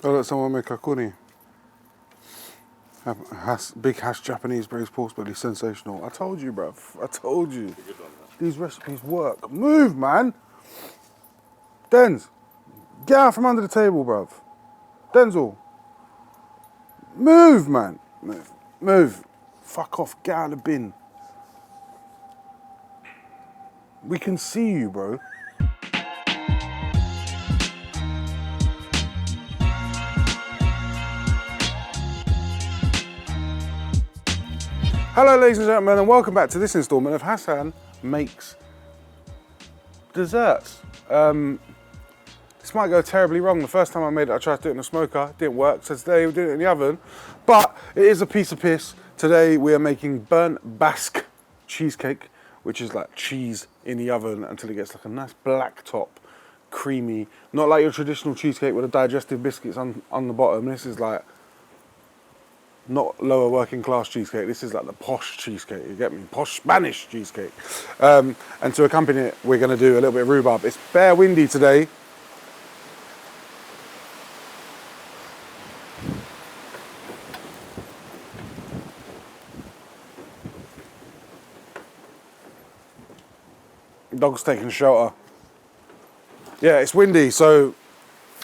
Oh, let someone make a kuni. Big hash Japanese braised pork belly, sensational. I told you, bruv. I told you. These recipes work. Move, man. Denz, get out from under the table, bruv. Denzel, move, man. Move. Move. Fuck off. Get out of the bin. We can see you, bro. Hello, ladies and gentlemen, and welcome back to this instalment of Hassan Makes Desserts. This might go terribly wrong. The first time I made it, I tried to do it in a smoker. It didn't work, so today we're doing it in the oven. But it is a piece of piss. Today we are making burnt Basque cheesecake, which is like cheese in the oven until it gets like a nice black top, creamy. Not like your traditional cheesecake with the digestive biscuits on the bottom. This is like not lower working class cheesecake. This is like the posh cheesecake, you get me? Posh Spanish cheesecake. And to accompany it, we're gonna do a little bit of rhubarb. It's bare windy today. Dog's taking shelter. Yeah, it's windy, so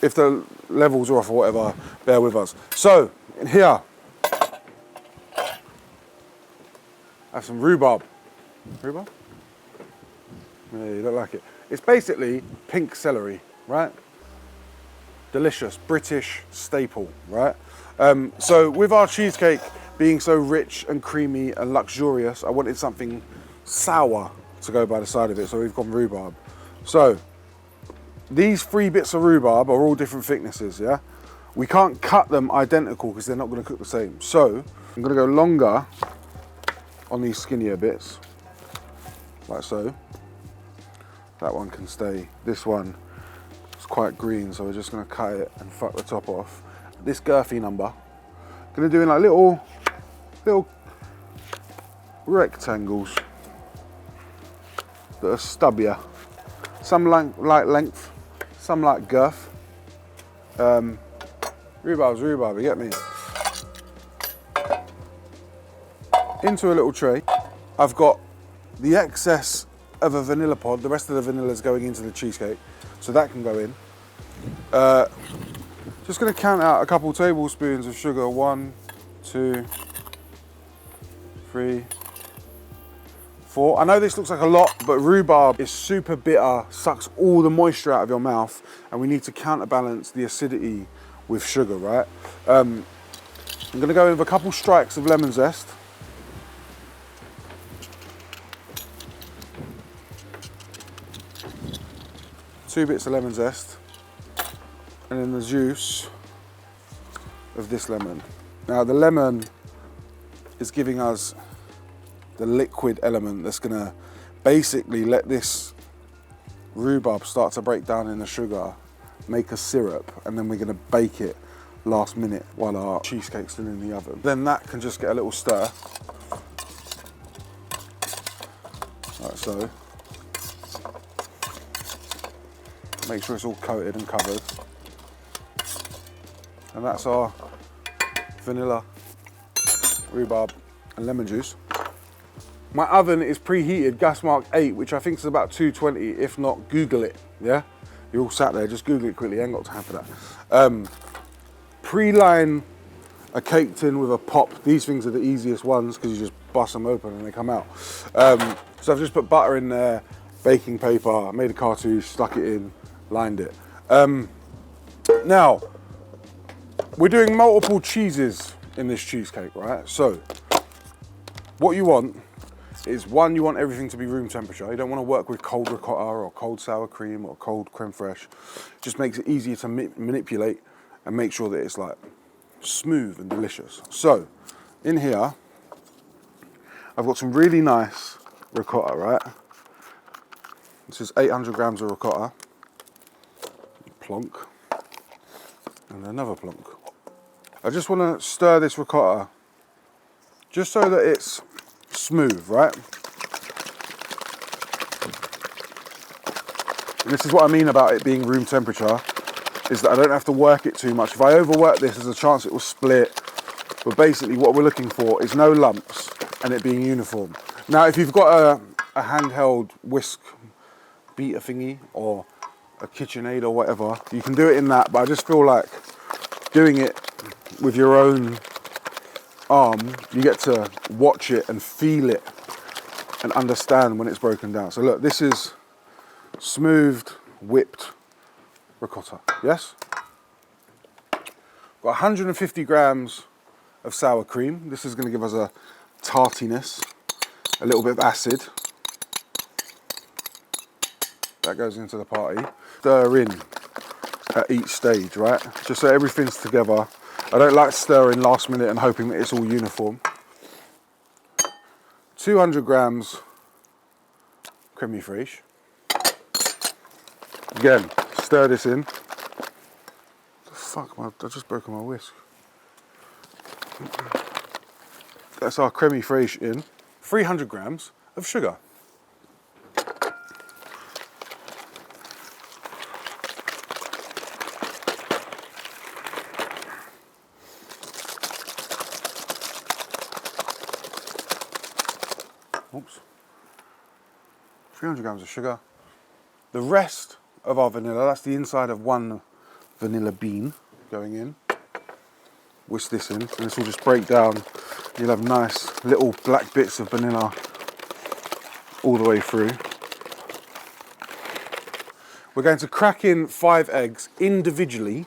if the levels are off or whatever, bear with us. So, in here, I have some rhubarb. Rhubarb? Yeah, you don't like it. It's basically pink celery, right? Delicious, British staple, right? So with our cheesecake being so rich and creamy and luxurious, I wanted something sour to go by the side of it, so we've gone rhubarb. So, these 3 bits of rhubarb are all different thicknesses, yeah? We can't cut them identical because they're not gonna cook the same. So, I'm gonna go longer on these skinnier bits, like so. That one can stay. This one is quite green, so we're just gonna cut it and fuck the top off. This girthy number, gonna do in like little rectangles that are stubbier. Some like length, some like girth. Rhubarb's rhubarb, you get me? Into a little tray, I've got the excess of a vanilla pod. The rest of the vanilla is going into the cheesecake, so that can go in. Just gonna count out a couple tablespoons of sugar. 1, 2, 3, 4. I know this looks like a lot, but rhubarb is super bitter, sucks all the moisture out of your mouth, and we need to counterbalance the acidity with sugar, right? I'm gonna go in with a couple strikes of lemon zest. Two bits of lemon zest, and then the juice of this lemon. Now the lemon is giving us the liquid element that's gonna basically let this rhubarb start to break down in the sugar, make a syrup, and then we're gonna bake it last minute while our cheesecake's still in the oven. Then that can just get a little stir, like so. Make sure it's all coated and covered. And that's our vanilla, rhubarb, and lemon juice. My oven is preheated, gas mark 8, which I think is about 220. If not, Google it, yeah? You're all sat there, just Google it quickly, ain't got time for that. Pre-line a cake tin with a pop. These things are the easiest ones because you just bust them open and they come out. So I've just put butter in there, baking paper, made a cartouche, stuck it in, lined it. Now, we're doing multiple cheeses in this cheesecake, right? So, what you want is, one, you want everything to be room temperature. You don't want to work with cold ricotta or cold sour cream or cold creme fraiche. Just makes it easier to manipulate and make sure that it's like smooth and delicious. So, in here, I've got some really nice ricotta, right? This is 800 grams of ricotta. Plonk. And another plonk. I just want to stir this ricotta just so that it's smooth, right? And this is what I mean about it being room temperature. is that I don't have to work it too much. If I overwork this, there's a chance it will split. But basically what we're looking for is no lumps and it being uniform. Now, if you've got a handheld whisk beater thingy or a KitchenAid or whatever, you can do it in that, but I just feel like doing it with your own arm, you get to watch it and feel it and understand when it's broken down. So look, this is smoothed, whipped ricotta, yes? Got 150 grams of sour cream. This is going to give us a tartiness, a little bit of acid. That goes into the party. Stir in at each stage, right? Just so everything's together. I don't like stirring last minute and hoping that it's all uniform. 200 grams creme fraiche. Again, stir this in. The fuck, I just broken my whisk. That's our creme fraiche in. 300 grams of sugar. Oops. 300 grams of sugar. The rest of our vanilla, that's the inside of one vanilla bean going in. Whisk this in, and this will just break down. You'll have nice little black bits of vanilla all the way through. We're going to crack in 5 eggs individually.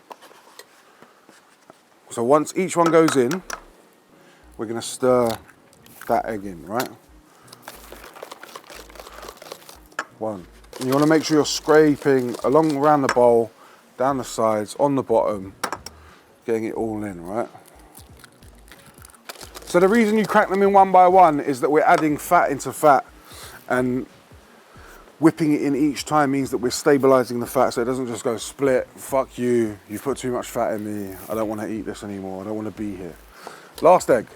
So once each one goes in, we're going to stir that egg in, right? 1. And you want to make sure you're scraping along around the bowl, down the sides, on the bottom, getting it all in, right? So the reason you crack them in one by one is that we're adding fat into fat, and whipping it in each time means that we're stabilizing the fat so it doesn't just go split. Fuck you, you've put too much fat in me, I don't want to eat this anymore, I don't want to be here. Last egg.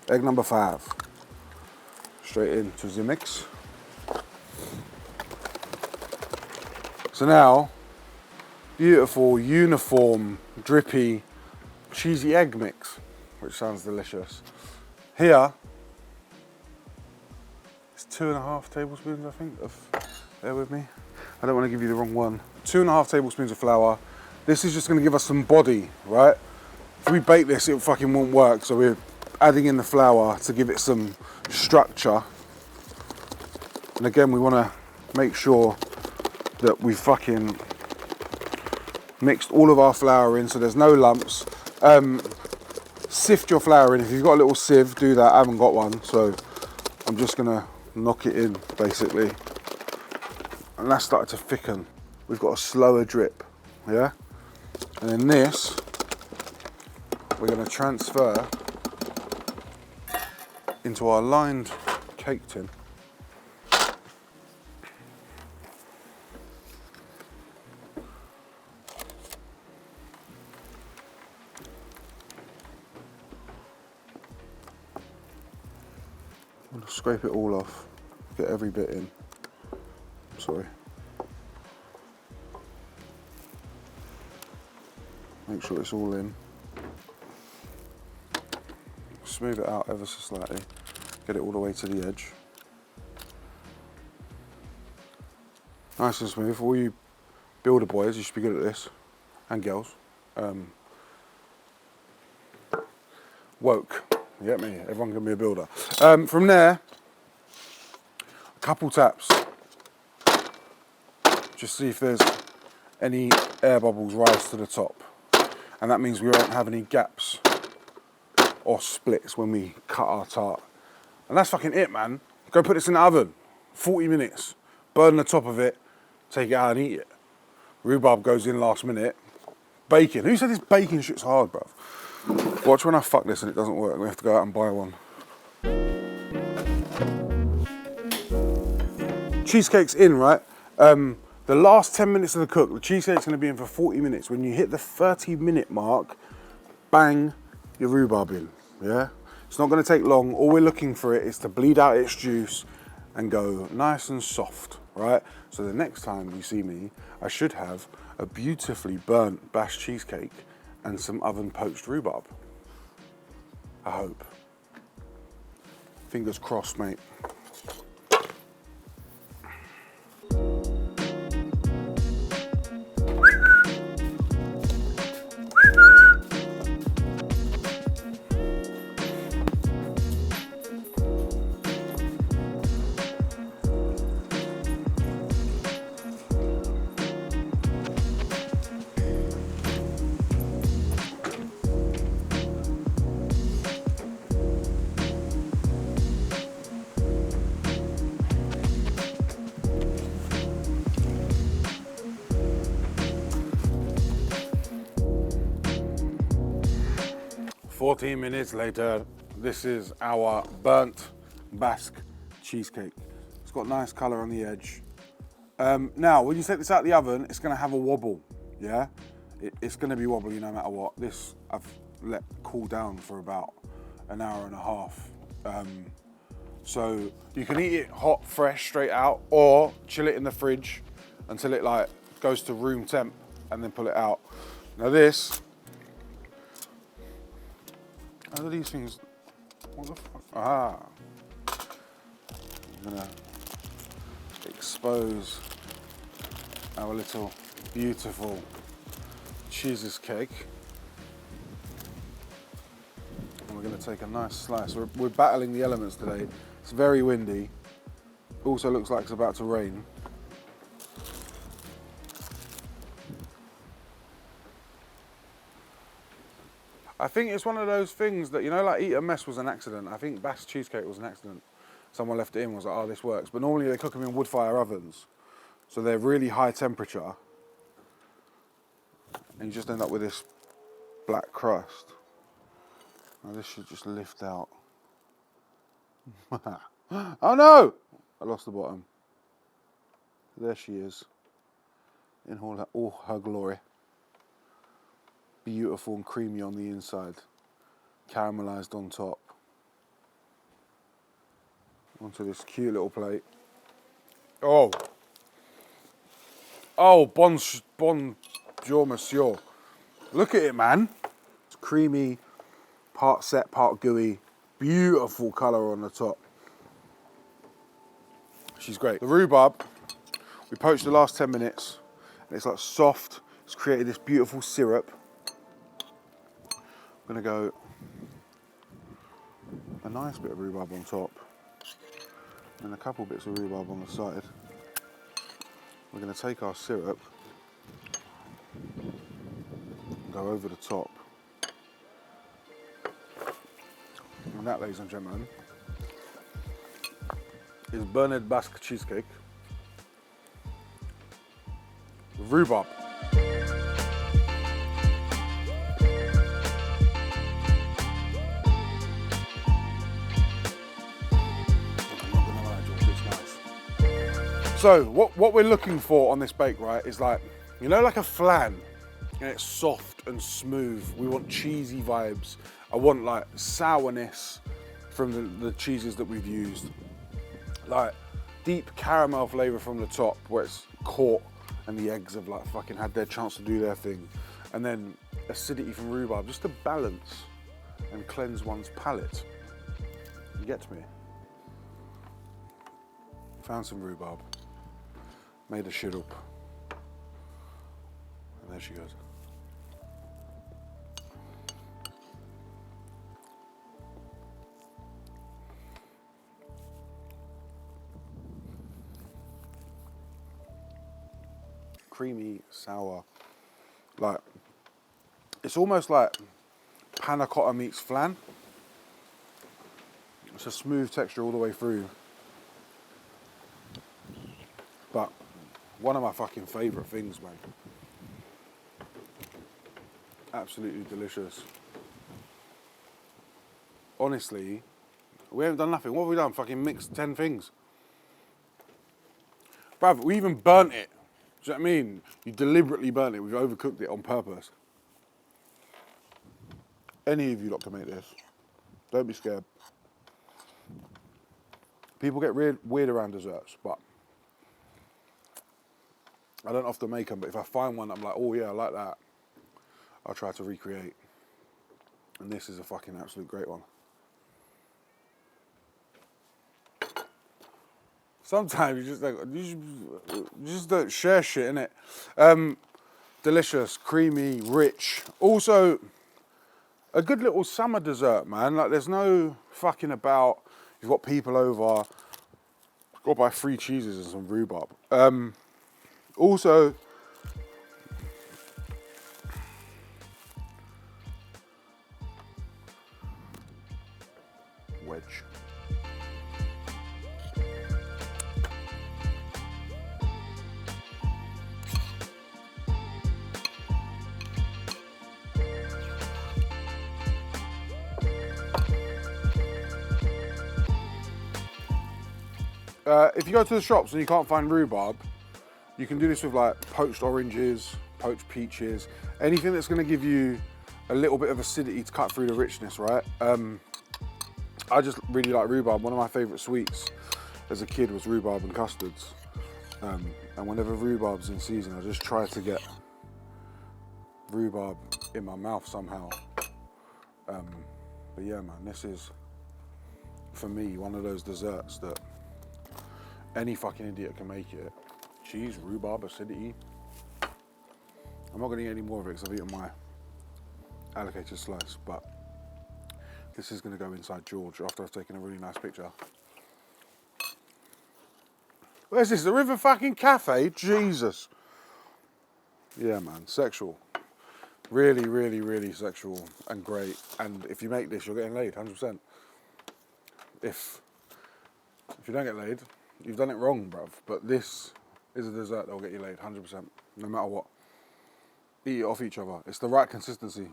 Egg number 5. Straight into the mix. So now, beautiful, uniform, drippy, cheesy egg mix, which sounds delicious. Here, it's 2.5 tablespoons, I think, bear with me. I don't want to give you the wrong one. 2.5 tablespoons of flour. This is just going to give us some body, right? If we bake this, it fucking won't work, so we're adding in the flour to give it some structure. And again, we want to make sure that we fucking mixed all of our flour in so there's no lumps. Sift your flour in. If you've got a little sieve, do that. I haven't got one, so I'm just gonna knock it in, basically. And that's started to thicken. We've got a slower drip, yeah? And then this, we're gonna transfer into our lined cake tin. I'm gonna scrape it all off, get every bit in. Sorry. Make sure it's all in. Smooth it out ever so slightly. Get it all the way to the edge. Nice and smooth. All you builder boys, you should be good at this. And girls. Woke. You get me? Everyone can be a builder. From there, a couple taps. Just see if there's any air bubbles rise to the top. And that means we won't have any gaps or splits when we cut our tart. And that's fucking it, man. Go put this in the oven. 40 minutes. Burn the top of it. Take it out and eat it. Rhubarb goes in last minute. Bacon. Who said this bacon shit's hard, bruv? Watch when I fuck this and it doesn't work. We have to go out and buy one. Cheesecake's in, right? The last 10 minutes of the cook, the cheesecake's gonna be in for 40 minutes. When you hit the 30-minute mark, bang your rhubarb in, yeah? It's not gonna take long. All we're looking for it is to bleed out its juice and go nice and soft, right? So the next time you see me, I should have a beautifully burnt basque cheesecake and some oven poached rhubarb. I hope. Fingers crossed, mate. 14 minutes later, this is our burnt basque cheesecake. It's got nice colour on the edge. Now, when you take this out of the oven, it's going to have a wobble, yeah? It's going to be wobbly no matter what. This I've let cool down for about an hour and a half. So you can eat it hot, fresh, straight out, or chill it in the fridge until it like goes to room temp and then pull it out. Now this, how are these things, what the fuck? Ah. I'm gonna expose our little beautiful cheesecake. And we're gonna take a nice slice. We're battling the elements today. It's very windy. Also looks like it's about to rain. I think it's one of those things that, you know, like eat a mess was an accident. I think Basque cheesecake was an accident. Someone left it in, was like, oh, this works. But normally they cook them in wood fire ovens. So they're really high temperature. And you just end up with this black crust. Now this should just lift out. Oh no! I lost the bottom. There she is. In all her glory. Beautiful and creamy on the inside. Caramelized on top. Onto this cute little plate. Oh! Oh, bonjour, monsieur. Look at it, man. It's creamy, part set, part gooey. Beautiful colour on the top. She's great. The rhubarb, we poached the last 10 minutes. And it's like soft. It's created this beautiful syrup. I'm gonna go a nice bit of rhubarb on top. And a couple bits of rhubarb on the side. We're gonna take our syrup and go over the top. And that, ladies and gentlemen, is burnt Basque cheesecake with rhubarb. So what we're looking for on this bake, right, is like, you know, like a flan, and it's soft and smooth. We want cheesy vibes. I want like sourness from the cheeses that we've used. Like deep caramel flavour from the top where it's caught and the eggs have like fucking had their chance to do their thing. And then acidity from rhubarb, just to balance and cleanse one's palate. You get me? Found some rhubarb. Made a shit up. And there she goes. Creamy, sour. Like, it's almost like panna cotta meets flan. It's a smooth texture all the way through. But one of my fucking favourite things, man. Absolutely delicious. Honestly, we haven't done nothing. What have we done? Fucking mixed 10 things. Bruv, we even burnt it. Do you know what I mean? You deliberately burnt it. We've overcooked it on purpose. Any of you lot can make this. Don't be scared. People get weird around desserts, but I don't often make them, but if I find one, I'm like, oh yeah, I like that. I'll try to recreate. And this is a fucking absolute great one. Sometimes you just don't share shit, innit? Delicious, creamy, rich. Also, a good little summer dessert, man. Like, there's no fucking about. You've got people over. Got to buy 3 cheeses and some rhubarb. Also, wedge. If you go to the shops and you can't find rhubarb, you can do this with like poached oranges, poached peaches, anything that's going to give you a little bit of acidity to cut through the richness, right? I just really like rhubarb. One of my favourite sweets as a kid was rhubarb and custards. And whenever rhubarb's in season, I just try to get rhubarb in my mouth somehow. But yeah, man, this is, for me, one of those desserts that any fucking idiot can make it. Cheese, rhubarb, acidity. I'm not gonna eat any more of it because I've eaten my allocated slice, but this is gonna go inside George after I've taken a really nice picture. Where's this? The River fucking Cafe? Jesus. Yeah, man, sexual. Really, really, really sexual and great. And if you make this, you're getting laid, 100%. If you don't get laid, you've done it wrong, bruv. But this is a dessert that will get you laid, 100%, no matter what. Eat it off each other. It's the right consistency.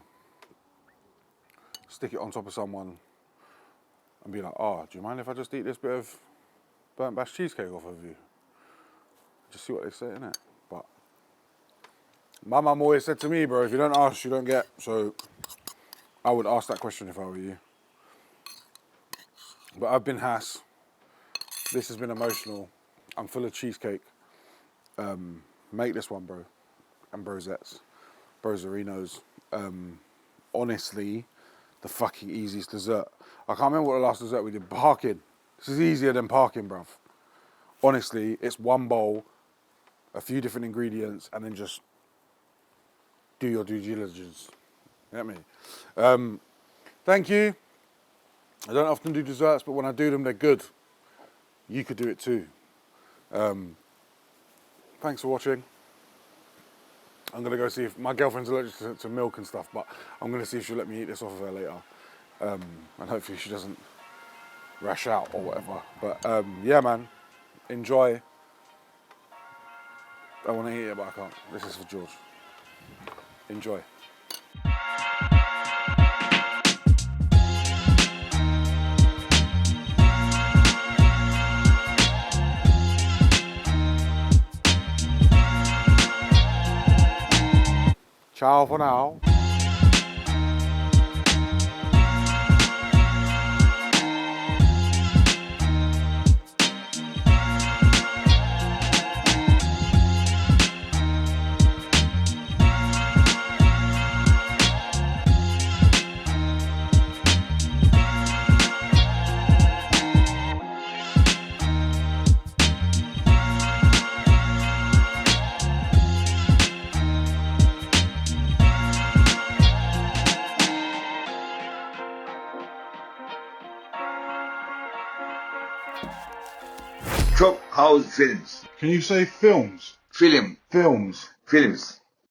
Stick it on top of someone and be like, oh, do you mind if I just eat this bit of burnt bash cheesecake off of you? Just see what they say, innit? But my mum always said to me, bro, if you don't ask, you don't get. So I would ask that question if I were you. But I've been Hass. This has been emotional. I'm full of cheesecake. Make this one, bro. And brosettes. Broserinos. Honestly, the fucking easiest dessert. I can't remember what the last dessert we did. Parking. This is easier than parking, bruv. Honestly, it's one bowl, a few different ingredients, and then just do your due diligence. You get me? Thank you. I don't often do desserts, but when I do them, they're good. You could do it too. Thanks for watching. I'm going to go see if my girlfriend's allergic to milk and stuff, but I'm going to see if she'll let me eat this off of her later. And hopefully she doesn't rash out or whatever. But yeah, man, enjoy. I want to eat it, but I can't. This is for George. Enjoy. Ciao for now. Chop House Films. Can you say films? Film. Films. Films.